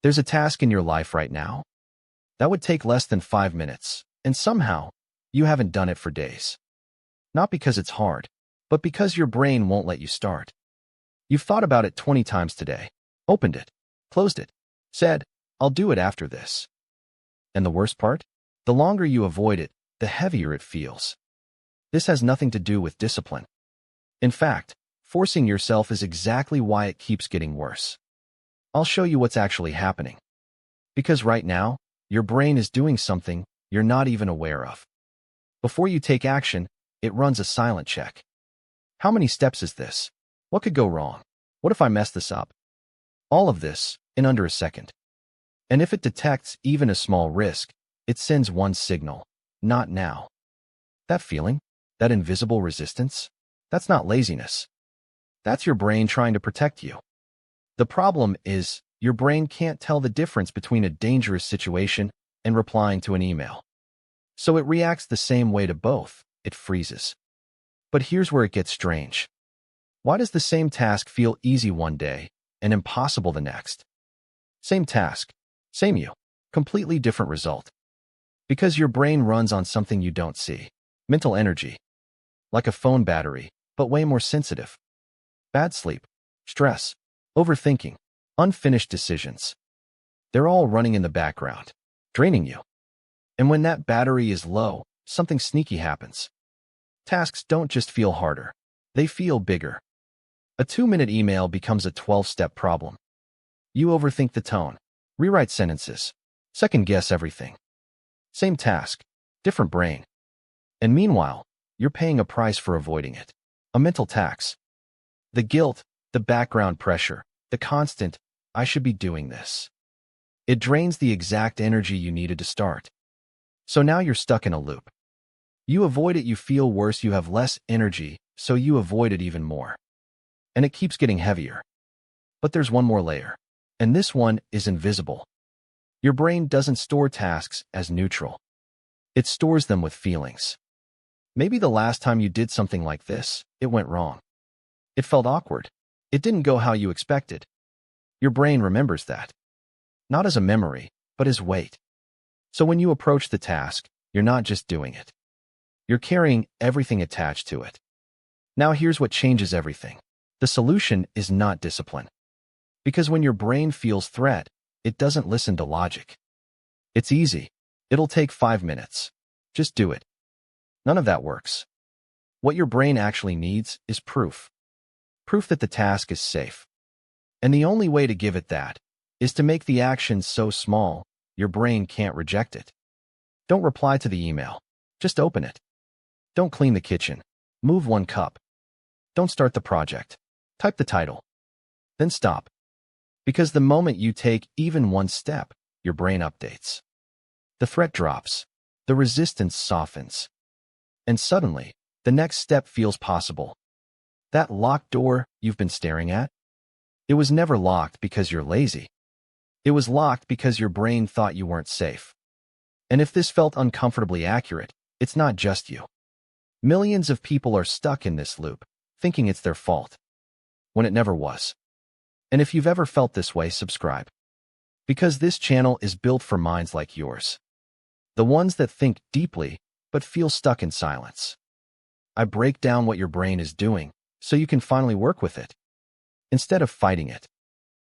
There's a task in your life right now that would take less than 5 minutes, and somehow you haven't done it for days. Not because it's hard, but because your brain won't let you start. You've thought about it 20 times today, opened it, closed it, said, "I'll do it after this." And the worst part? The longer you avoid it, the heavier it feels. This has nothing to do with discipline. In fact, forcing yourself is exactly why it keeps getting worse. I'll show you what's actually happening. Because right now, your brain is doing something you're not even aware of. Before you take action, it runs a silent check. How many steps is this? What could go wrong? What if I mess this up? All of this in under a second. And if it detects even a small risk, it sends one signal: not now. That feeling, that invisible resistance, that's not laziness. That's your brain trying to protect you. The problem is, your brain can't tell the difference between a dangerous situation and replying to an email. So it reacts the same way to both. It freezes. But here's where it gets strange. Why does the same task feel easy one day and impossible the next? Same task, same you, completely different result. Because your brain runs on something you don't see. Mental energy. Like a phone battery, but way more sensitive. Bad sleep, stress, overthinking, unfinished decisions. They're all running in the background, draining you. And when that battery is low, something sneaky happens. Tasks don't just feel harder, they feel bigger. A 2-minute email becomes a 12-step problem. You overthink the tone, rewrite sentences, second-guess everything. Same task, different brain. And meanwhile, you're paying a price for avoiding it. A mental tax. The guilt, the background pressure, the constant, "I should be doing this." It drains the exact energy you needed to start. So now you're stuck in a loop. You avoid it, you feel worse, you have less energy, so you avoid it even more. And it keeps getting heavier. But there's one more layer. And this one is invisible. Your brain doesn't store tasks as neutral. It stores them with feelings. Maybe the last time you did something like this, it went wrong. It felt awkward. It didn't go how you expected. Your brain remembers that. Not as a memory, but as weight. So when you approach the task, you're not just doing it. You're carrying everything attached to it. Now here's what changes everything. The solution is not discipline. Because when your brain feels threat, it doesn't listen to logic. It's easy. It'll take 5 minutes. Just do it. None of that works. What your brain actually needs is proof. Proof that the task is safe. And the only way to give it that is to make the action so small, your brain can't reject it. Don't reply to the email. Just open it. Don't clean the kitchen. Move 1 cup. Don't start the project. Type the title. Then stop. Because the moment you take even 1 step, your brain updates. The threat drops. The resistance softens. And suddenly, the next step feels possible. That locked door you've been staring at? It was never locked because you're lazy. It was locked because your brain thought you weren't safe. And if this felt uncomfortably accurate, it's not just you. Millions of people are stuck in this loop, thinking it's their fault, when it never was. And if you've ever felt this way, subscribe. Because this channel is built for minds like yours. The ones that think deeply, but feel stuck in silence. I break down what your brain is doing, so you can finally work with it, instead of fighting it.